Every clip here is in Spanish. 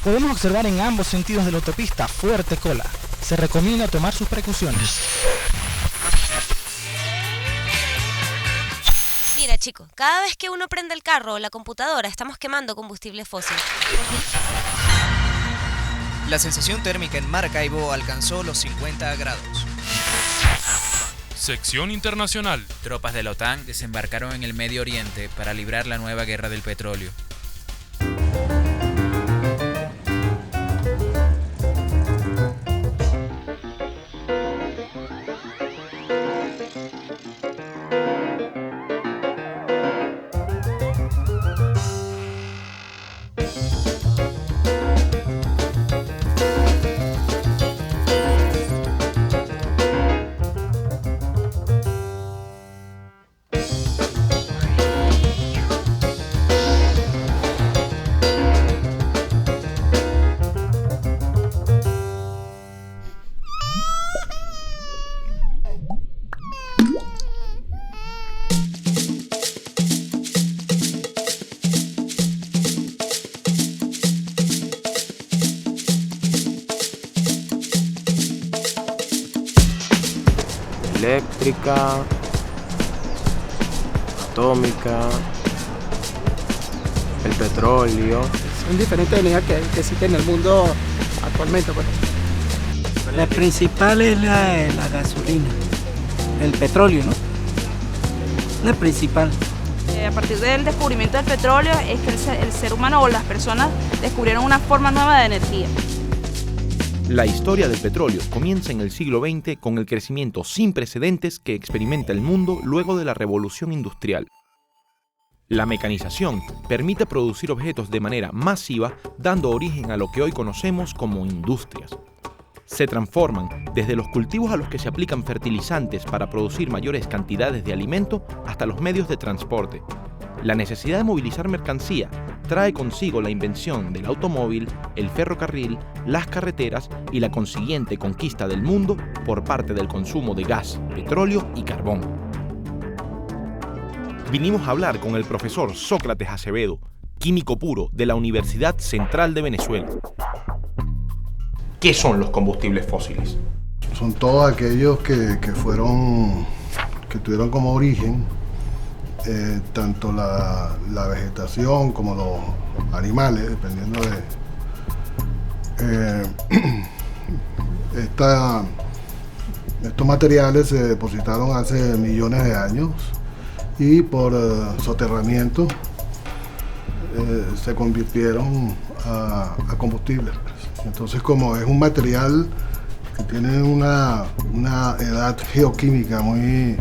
Podemos observar en ambos sentidos de la autopista fuerte cola. Se recomienda tomar sus precauciones. Mira, chicos, cada vez que uno prende el carro o la computadora estamos quemando combustible fósil. La sensación térmica en Maracaibo alcanzó los 50 grados. Sección internacional. Tropas de la OTAN desembarcaron en el Medio Oriente para librar la nueva guerra del petróleo. Eléctrica, atómica, el petróleo. Son diferentes energías que existen en el mundo actualmente. Pues. La principal es la gasolina, el petróleo, ¿no? La principal. A partir del descubrimiento del petróleo es que el ser humano o las personas descubrieron una forma nueva de energía. La historia del petróleo comienza en el siglo XX con el crecimiento sin precedentes que experimenta el mundo luego de la revolución industrial. La mecanización permite producir objetos de manera masiva, dando origen a lo que hoy conocemos como industrias. Se transforman desde los cultivos a los que se aplican fertilizantes para producir mayores cantidades de alimento hasta los medios de transporte. La necesidad de movilizar mercancía trae consigo la invención del automóvil, el ferrocarril, las carreteras y la consiguiente conquista del mundo por parte del consumo de gas, petróleo y carbón. Vinimos a hablar con el profesor Sócrates Acevedo, químico puro de la Universidad Central de Venezuela. ¿Qué son los combustibles fósiles? Son todos aquellos que tuvieron como origen tanto la vegetación como los animales, dependiendo de estos materiales se depositaron hace millones de años y por soterramiento se convirtieron a combustible. Entonces, como es un material que tiene una edad geoquímica muy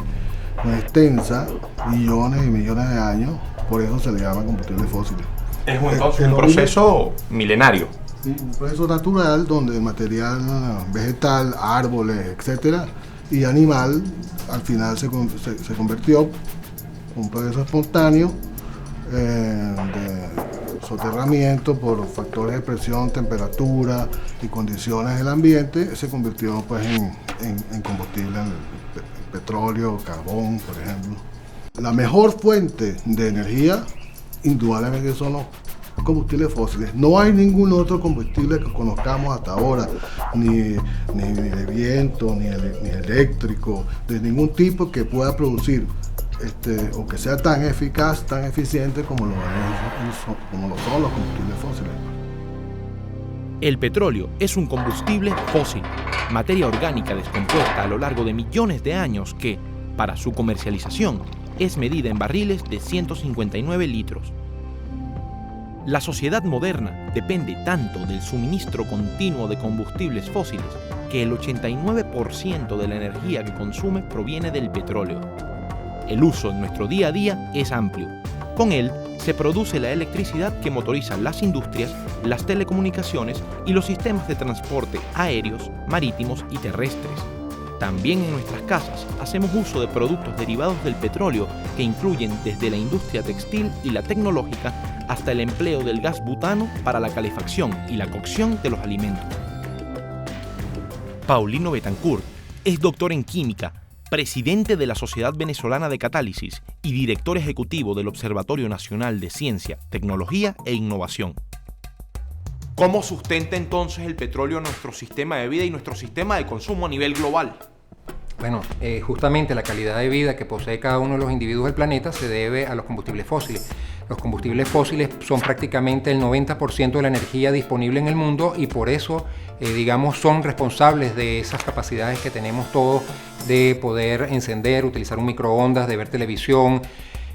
extensa, millones y millones de años, por eso se le llama combustible fósil. Es entonces un proceso milenario. Sí, un proceso natural donde el material vegetal, árboles, etcétera, y animal al final se convirtió un proceso espontáneo de soterramiento por factores de presión, temperatura y condiciones del ambiente, se convirtió pues en combustible, en petróleo, carbón, por ejemplo. La mejor fuente de energía indudablemente son los combustibles fósiles. No hay ningún otro combustible que conozcamos hasta ahora, ni de viento, ni eléctrico, de ningún tipo que pueda producir o que sea tan eficaz, tan eficiente como lo son los combustibles fósiles. El petróleo es un combustible fósil, materia orgánica descompuesta a lo largo de millones de años que, para su comercialización, es medida en barriles de 159 litros. La sociedad moderna depende tanto del suministro continuo de combustibles fósiles que el 89% de la energía que consume proviene del petróleo. El uso en nuestro día a día es amplio. Con él se produce la electricidad que motoriza las industrias, las telecomunicaciones y los sistemas de transporte aéreos, marítimos y terrestres. También en nuestras casas hacemos uso de productos derivados del petróleo que incluyen desde la industria textil y la tecnológica hasta el empleo del gas butano para la calefacción y la cocción de los alimentos. Paulino Betancourt es doctor en química, presidente de la Sociedad Venezolana de Catálisis y director ejecutivo del Observatorio Nacional de Ciencia, Tecnología e Innovación. ¿Cómo sustenta entonces el petróleo nuestro sistema de vida y nuestro sistema de consumo a nivel global? Bueno, justamente la calidad de vida que posee cada uno de los individuos del planeta se debe a los combustibles fósiles. Los combustibles fósiles son prácticamente el 90% de la energía disponible en el mundo y por eso, son responsables de esas capacidades que tenemos todos de poder encender, utilizar un microondas, de ver televisión,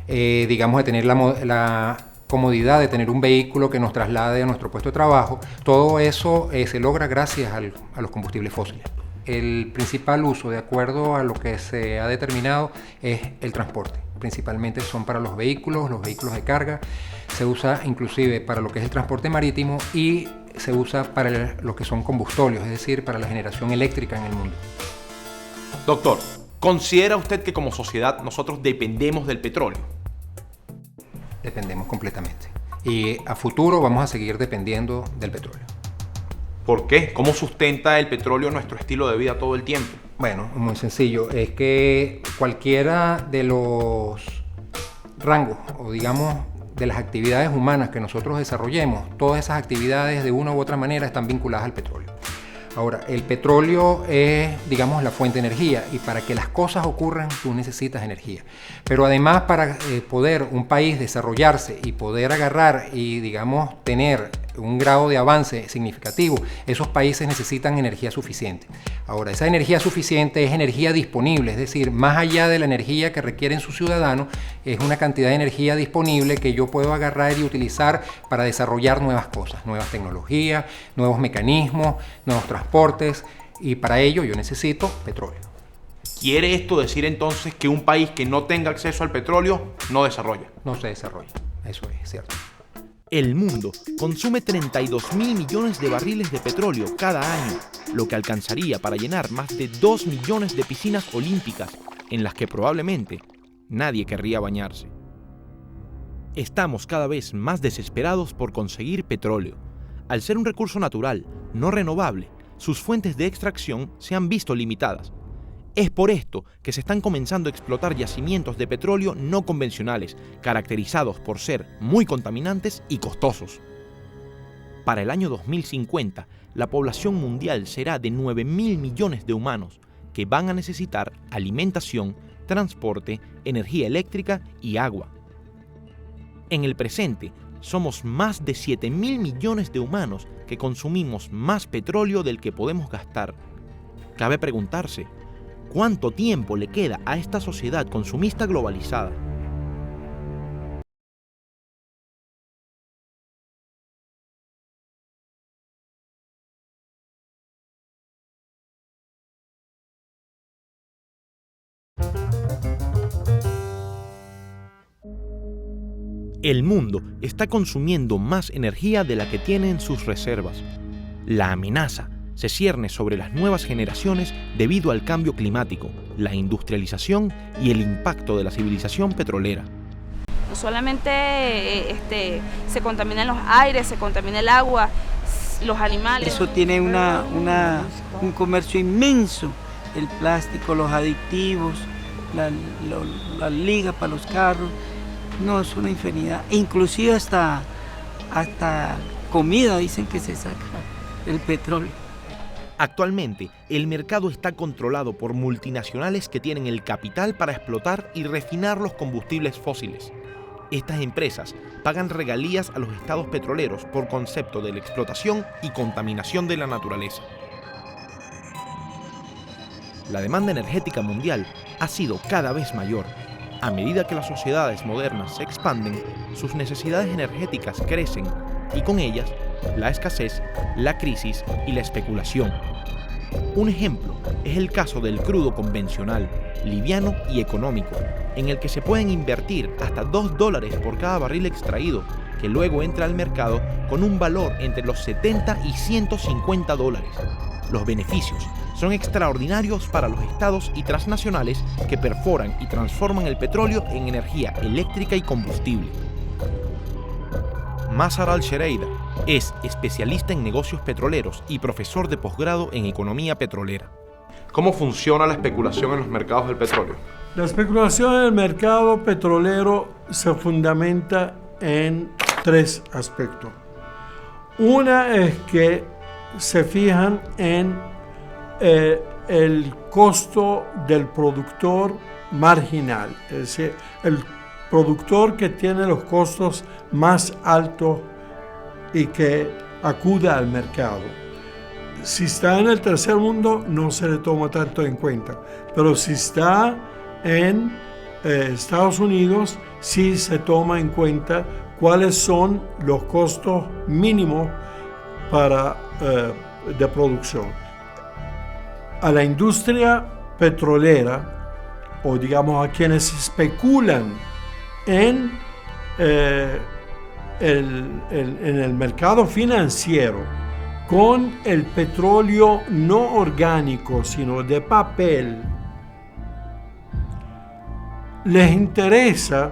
de tener la comodidad de tener un vehículo que nos traslade a nuestro puesto de trabajo. Todo eso se logra gracias a los combustibles fósiles. El principal uso, de acuerdo a lo que se ha determinado, es el transporte. Principalmente son para los vehículos de carga, se usa inclusive para lo que es el transporte marítimo y se usa para lo que son combustóleos, es decir, para la generación eléctrica en el mundo. Doctor, ¿considera usted que como sociedad nosotros dependemos del petróleo? Dependemos completamente. Y a futuro vamos a seguir dependiendo del petróleo. ¿Por qué? ¿Cómo sustenta el petróleo nuestro estilo de vida todo el tiempo? Bueno, muy sencillo. Es que cualquiera de los rangos o de las actividades humanas que nosotros desarrollemos, todas esas actividades de una u otra manera están vinculadas al petróleo. Ahora, el petróleo es, la fuente de energía y para que las cosas ocurran tú necesitas energía. Pero además para poder un país desarrollarse y poder agarrar y, tener un grado de avance significativo, esos países necesitan energía suficiente. Ahora, esa energía suficiente es energía disponible, es decir, más allá de la energía que requieren sus ciudadanos, es una cantidad de energía disponible que yo puedo agarrar y utilizar para desarrollar nuevas cosas, nuevas tecnologías, nuevos mecanismos, nuevos transportes, y para ello yo necesito petróleo. ¿Quiere esto decir entonces que un país que no tenga acceso al petróleo no desarrolla? No se desarrolla, eso es cierto. El mundo consume 32.000 millones de barriles de petróleo cada año, lo que alcanzaría para llenar más de 2 millones de piscinas olímpicas, en las que probablemente nadie querría bañarse. Estamos cada vez más desesperados por conseguir petróleo. Al ser un recurso natural, no renovable, sus fuentes de extracción se han visto limitadas. Es por esto que se están comenzando a explotar yacimientos de petróleo no convencionales, caracterizados por ser muy contaminantes y costosos. Para el año 2050, la población mundial será de 9.000 millones de humanos, que van a necesitar alimentación, transporte, energía eléctrica y agua. En el presente, somos más de 7.000 millones de humanos que consumimos más petróleo del que podemos gastar. Cabe preguntarse, ¿cuánto tiempo le queda a esta sociedad consumista globalizada? El mundo está consumiendo más energía de la que tiene en sus reservas. La amenaza se cierne sobre las nuevas generaciones debido al cambio climático, la industrialización y el impacto de la civilización petrolera. No solamente se contaminan los aires, se contamina el agua, los animales. Eso tiene un comercio inmenso, el plástico, los aditivos, las ligas para los carros. No, es una infinidad. Inclusive hasta comida dicen que se saca el petróleo. Actualmente, el mercado está controlado por multinacionales que tienen el capital para explotar y refinar los combustibles fósiles. Estas empresas pagan regalías a los estados petroleros por concepto de la explotación y contaminación de la naturaleza. La demanda energética mundial ha sido cada vez mayor. A medida que las sociedades modernas se expanden, sus necesidades energéticas crecen y con ellas la escasez, la crisis y la especulación. Un ejemplo es el caso del crudo convencional, liviano y económico, en el que se pueden invertir hasta $2 por cada barril extraído, que luego entra al mercado con un valor entre los $70 y $150. Los beneficios son extraordinarios para los estados y transnacionales que perforan y transforman el petróleo en energía eléctrica y combustible. Mazhar Al-Shereida es especialista en negocios petroleros y profesor de posgrado en economía petrolera. ¿Cómo funciona la especulación en los mercados del petróleo? La especulación en el mercado petrolero se fundamenta en 3 aspectos. Una es que se fijan en el costo del productor marginal, es decir, el productor que tiene los costos más altos y que acuda al mercado. Si está en el tercer mundo no se le toma tanto en cuenta, pero si está en Estados Unidos sí se toma en cuenta cuáles son los costos mínimos de producción. A la industria petrolera, o digamos a quienes especulan en el mercado financiero con el petróleo no orgánico, sino de papel, les interesa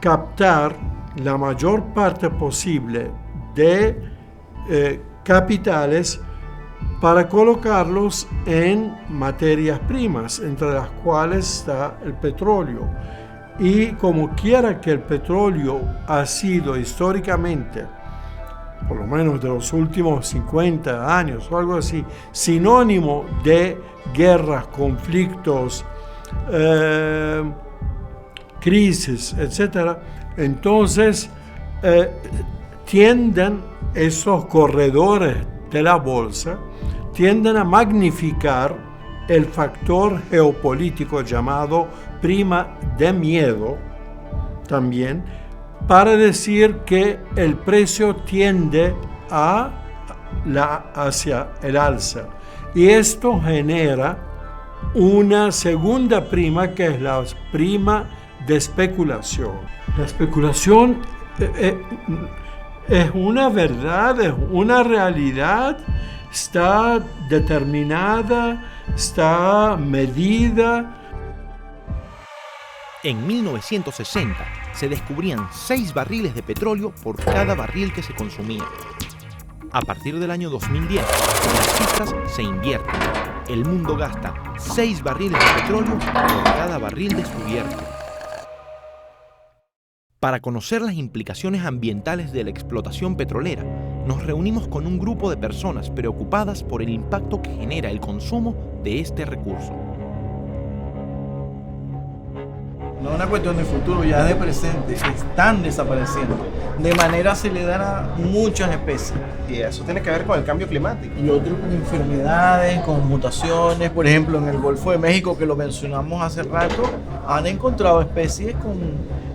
captar la mayor parte posible de capitales para colocarlos en materias primas, entre las cuales está el petróleo. Y como quiera que el petróleo ha sido históricamente, por lo menos de los últimos 50 años o algo así, sinónimo de guerras, conflictos, crisis, etc., entonces tienden esos corredores de la bolsa, tienden a magnificar el factor geopolítico llamado prima de miedo también, para decir que el precio tiende hacia el alza. Y esto genera una segunda prima, que es la prima de especulación. La especulación es una verdad, es una realidad, está determinada, está medida. En 1960 se descubrían 6 barriles de petróleo por cada barril que se consumía. A partir del año 2010, las cifras se invierten. El mundo gasta 6 barriles de petróleo por cada barril descubierto. Para conocer las implicaciones ambientales de la explotación petrolera, nos reunimos con un grupo de personas preocupadas por el impacto que genera el consumo de este recurso. No es una cuestión de futuro, ya es de presente. Están desapareciendo de manera acelerada muchas especies. Y eso tiene que ver con el cambio climático. Y otras enfermedades, con mutaciones. Por ejemplo, en el Golfo de México, que lo mencionamos hace rato, han encontrado especies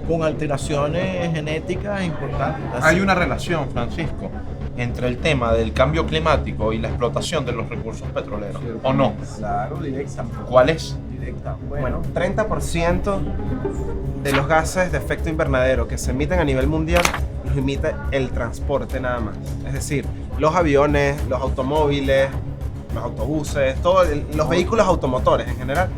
con alteraciones genéticas importantes. Hay una relación, Francisco, entre el tema del cambio climático y la explotación de los recursos petroleros, ¿o no? Claro, directamente. ¿Cuál es? Bueno, 30% de los gases de efecto invernadero que se emiten a nivel mundial los emite el transporte nada más. Es decir, los aviones, los automóviles, los autobuses, los vehículos automotores en general,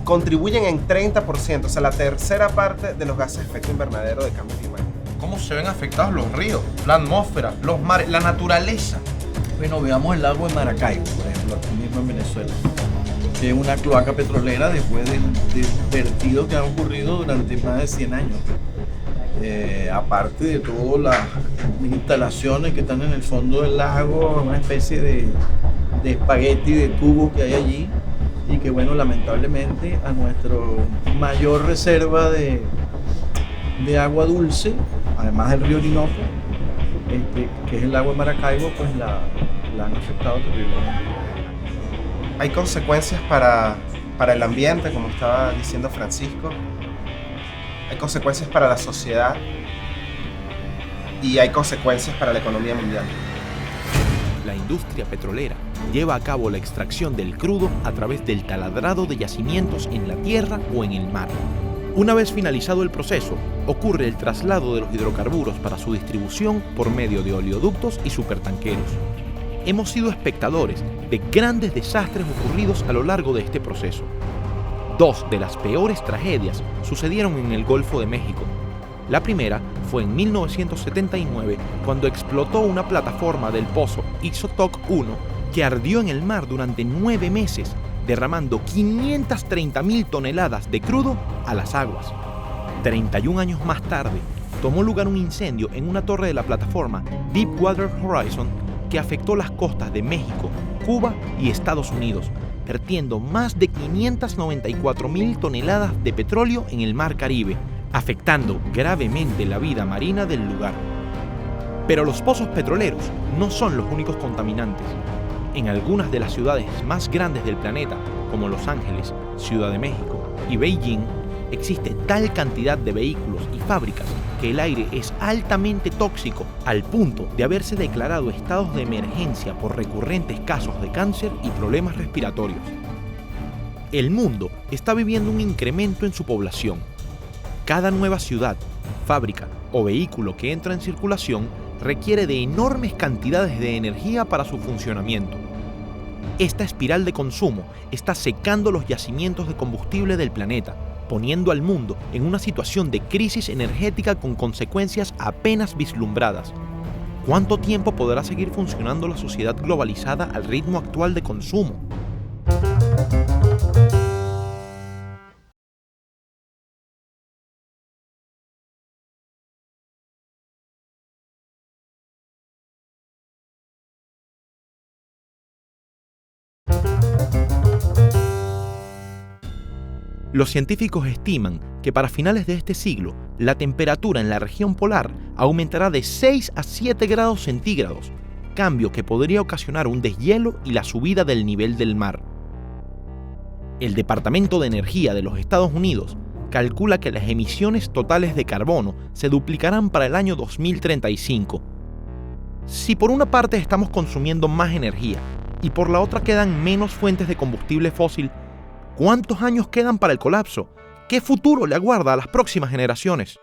contribuyen en 30%, o sea, la tercera parte de los gases de efecto invernadero de cambio climático. ¿Cómo se ven afectados los ríos, la atmósfera, los mares, la naturaleza? Bueno, veamos el lago de Maracaibo, por ejemplo, aquí mismo en Venezuela, que es una cloaca petrolera después del vertido que ha ocurrido durante más de 100 años. Aparte de todas las instalaciones que están en el fondo del lago, una especie de espagueti de tubo que hay allí, y que, bueno, lamentablemente a nuestra mayor reserva de agua dulce, además del río Orinoco, que es el lago de Maracaibo, pues la han afectado terriblemente. Hay consecuencias para el ambiente, como estaba diciendo Francisco, hay consecuencias para la sociedad y hay consecuencias para la economía mundial. La industria petrolera lleva a cabo la extracción del crudo a través del taladrado de yacimientos en la tierra o en el mar. Una vez finalizado el proceso, ocurre el traslado de los hidrocarburos para su distribución por medio de oleoductos y supertanqueros. hemos sido espectadores de grandes desastres ocurridos a lo largo de este proceso. 2 de las peores tragedias sucedieron en el Golfo de México. La primera fue en 1979, cuando explotó una plataforma del pozo Ixotoc 1 que ardió en el mar durante 9 meses, derramando 530.000 toneladas de crudo a las aguas. 31 años más tarde, tomó lugar un incendio en una torre de la plataforma Deepwater Horizon que afectó las costas de México, Cuba y Estados Unidos, vertiendo más de 594.000 toneladas de petróleo en el Mar Caribe, afectando gravemente la vida marina del lugar. Pero los pozos petroleros no son los únicos contaminantes. En algunas de las ciudades más grandes del planeta, como Los Ángeles, Ciudad de México y Beijing, existe tal cantidad de vehículos y fábricas que el aire es altamente tóxico, al punto de haberse declarado estados de emergencia por recurrentes casos de cáncer y problemas respiratorios. El mundo está viviendo un incremento en su población. Cada nueva ciudad, fábrica o vehículo que entra en circulación requiere de enormes cantidades de energía para su funcionamiento. Esta espiral de consumo está secando los yacimientos de combustible del planeta, poniendo al mundo en una situación de crisis energética con consecuencias apenas vislumbradas. ¿Cuánto tiempo podrá seguir funcionando la sociedad globalizada al ritmo actual de consumo? Los científicos estiman que para finales de este siglo, la temperatura en la región polar aumentará de 6 a 7 grados centígrados, cambio que podría ocasionar un deshielo y la subida del nivel del mar. El Departamento de Energía de los Estados Unidos calcula que las emisiones totales de carbono se duplicarán para el año 2035. Si por una parte estamos consumiendo más energía y por la otra quedan menos fuentes de combustible fósil, ¿cuántos años quedan para el colapso? ¿Qué futuro le aguarda a las próximas generaciones?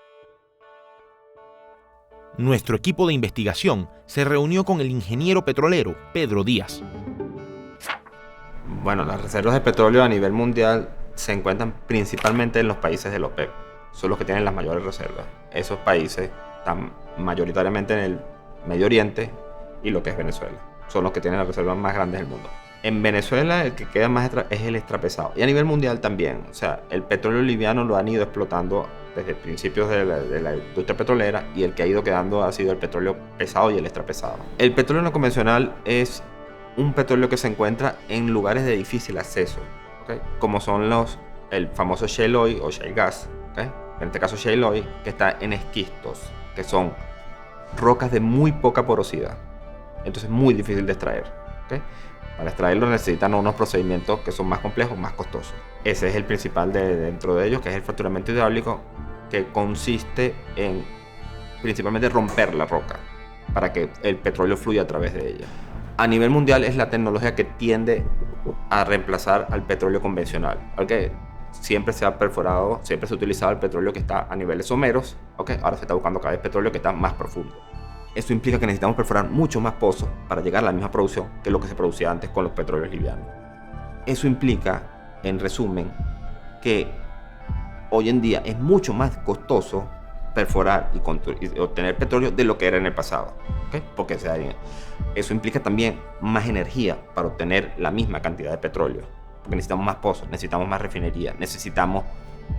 Nuestro equipo de investigación se reunió con el ingeniero petrolero Pedro Díaz. Bueno, las reservas de petróleo a nivel mundial se encuentran principalmente en los países de la OPEP. Son los que tienen las mayores reservas. Esos países están mayoritariamente en el Medio Oriente y lo que es Venezuela. Son los que tienen las reservas más grandes del mundo. En Venezuela el que queda más es el extrapesado. Y a nivel mundial también. O sea, el petróleo liviano lo han ido explotando desde principios de la industria petrolera, y el que ha ido quedando ha sido el petróleo pesado y el extrapesado. El petróleo no convencional es un petróleo que se encuentra en lugares de difícil acceso, ¿okay? Como son el famoso shale oil o shale gas, ¿okay? En este caso shale oil, que está en esquistos, que son rocas de muy poca porosidad. Entonces es muy difícil de extraer, ¿okay? Para extraerlo necesitan unos procedimientos que son más complejos, más costosos. Ese es el principal dentro de ellos, que es el fracturamiento hidráulico, que consiste en principalmente romper la roca para que el petróleo fluya a través de ella. A nivel mundial es la tecnología que tiende a reemplazar al petróleo convencional, porque siempre se ha perforado, siempre se ha utilizado el petróleo que está a niveles someros, ¿okay? Ahora se está buscando cada vez petróleo que está más profundo. Esto implica que necesitamos perforar mucho más pozos para llegar a la misma producción que lo que se producía antes con los petróleos livianos. Eso implica, en resumen, que hoy en día es mucho más costoso perforar y obtener petróleo de lo que era en el pasado, ¿okay? Porque eso implica también más energía para obtener la misma cantidad de petróleo, porque necesitamos más pozos, necesitamos más refinería, necesitamos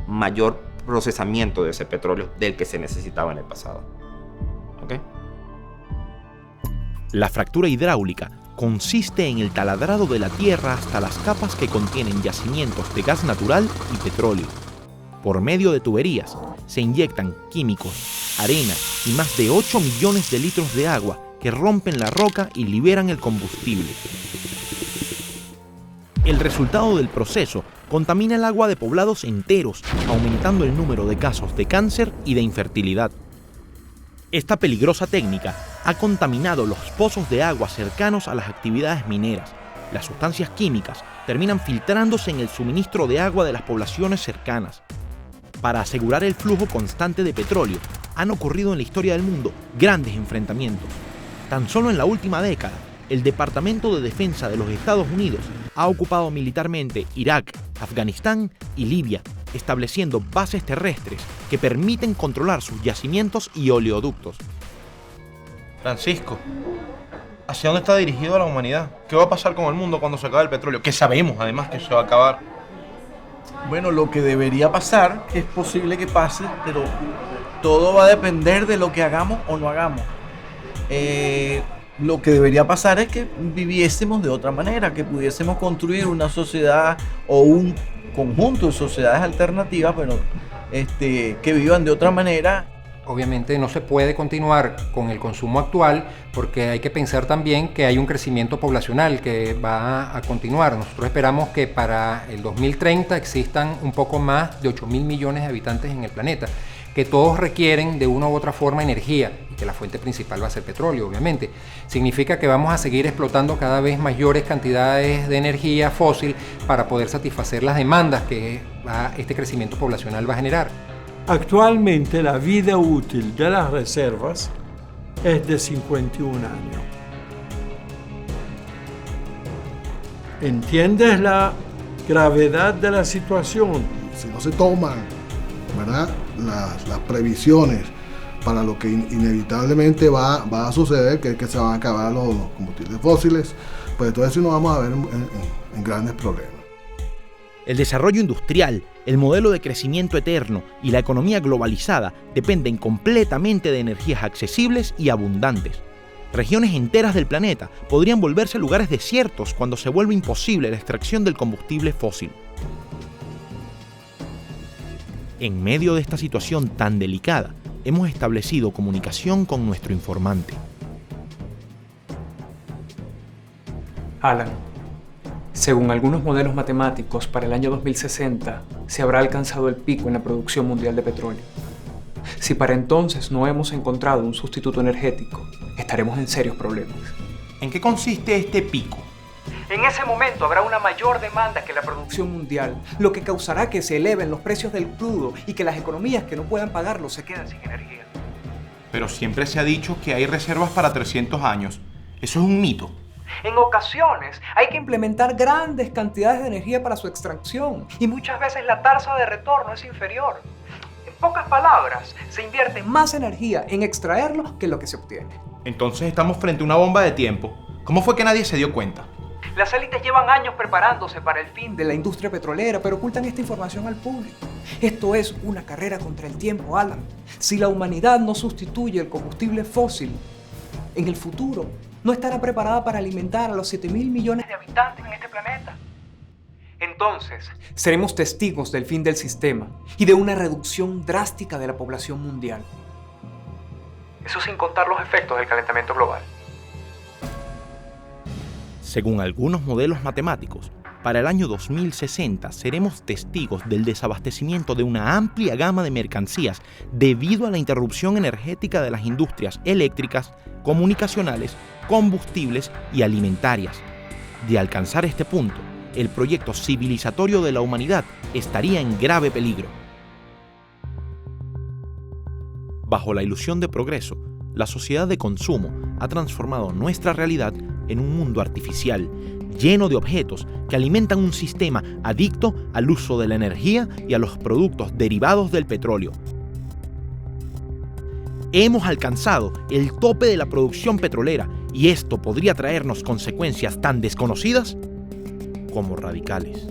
mayor procesamiento de ese petróleo del que se necesitaba en el pasado, ¿okay? La fractura hidráulica consiste en el taladrado de la tierra hasta las capas que contienen yacimientos de gas natural y petróleo. Por medio de tuberías se inyectan químicos, arena y más de 8 millones de litros de agua que rompen la roca y liberan el combustible. El resultado del proceso contamina el agua de poblados enteros, aumentando el número de casos de cáncer y de infertilidad. Esta peligrosa técnica ha contaminado los pozos de agua cercanos a las actividades mineras. Las sustancias químicas terminan filtrándose en el suministro de agua de las poblaciones cercanas. Para asegurar el flujo constante de petróleo, han ocurrido en la historia del mundo grandes enfrentamientos. Tan solo en la última década, el Departamento de Defensa de los Estados Unidos ha ocupado militarmente Irak, Afganistán y Libia, estableciendo bases terrestres que permiten controlar sus yacimientos y oleoductos. Francisco, ¿hacia dónde está dirigido la humanidad? ¿Qué va a pasar con el mundo cuando se acabe el petróleo? Que sabemos además que se va a acabar. Bueno, lo que debería pasar, que es posible que pase, pero todo va a depender de lo que hagamos o no hagamos. Lo que debería pasar es que viviésemos de otra manera, que pudiésemos construir una sociedad o un conjunto de sociedades alternativas, pero que vivan de otra manera. Obviamente no se puede continuar con el consumo actual porque hay que pensar también que hay un crecimiento poblacional que va a continuar. Nosotros esperamos que para el 2030 existan un poco más de 8.000 millones de habitantes en el planeta, que todos requieren de una u otra forma energía y que la fuente principal va a ser petróleo, obviamente. Significa que vamos a seguir explotando cada vez mayores cantidades de energía fósil para poder satisfacer las demandas que este crecimiento poblacional va a generar. Actualmente la vida útil de las reservas es de 51 años. ¿Entiendes la gravedad de la situación? Si no se toman, ¿verdad?, las previsiones para lo que inevitablemente va a suceder, que es que se van a acabar los combustibles fósiles, pues entonces sí nos vamos a ver en grandes problemas. El desarrollo industrial, el modelo de crecimiento eterno y la economía globalizada dependen completamente de energías accesibles y abundantes. Regiones enteras del planeta podrían volverse lugares desiertos cuando se vuelve imposible la extracción del combustible fósil. En medio de esta situación tan delicada, hemos establecido comunicación con nuestro informante. Alan, según algunos modelos matemáticos, para el año 2060 se habrá alcanzado el pico en la producción mundial de petróleo. Si para entonces no hemos encontrado un sustituto energético, estaremos en serios problemas. ¿En qué consiste este pico? En ese momento habrá una mayor demanda que la producción mundial, lo que causará que se eleven los precios del crudo y que las economías que no puedan pagarlo se queden sin energía. Pero siempre se ha dicho que hay reservas para 300 años. Eso es un mito. En ocasiones hay que implementar grandes cantidades de energía para su extracción y muchas veces la tasa de retorno es inferior. En pocas palabras, se invierte más energía en extraerlo que lo que se obtiene. Entonces estamos frente a una bomba de tiempo. ¿Cómo fue que nadie se dio cuenta? Las élites llevan años preparándose para el fin de la industria petrolera, pero ocultan esta información al público. Esto es una carrera contra el tiempo, Alan. Si la humanidad no sustituye el combustible fósil, en el futuro no estará preparada para alimentar a los 7.000 millones de habitantes en este planeta. Entonces, seremos testigos del fin del sistema y de una reducción drástica de la población mundial. Eso sin contar los efectos del calentamiento global. Según algunos modelos matemáticos, para el año 2060 seremos testigos del desabastecimiento de una amplia gama de mercancías debido a la interrupción energética de las industrias eléctricas, comunicacionales, combustibles y alimentarias. De alcanzar este punto, el proyecto civilizatorio de la humanidad estaría en grave peligro. Bajo la ilusión de progreso, la sociedad de consumo ha transformado nuestra realidad en un mundo artificial, lleno de objetos que alimentan un sistema adicto al uso de la energía y a los productos derivados del petróleo. Hemos alcanzado el tope de la producción petrolera y esto podría traernos consecuencias tan desconocidas como radicales.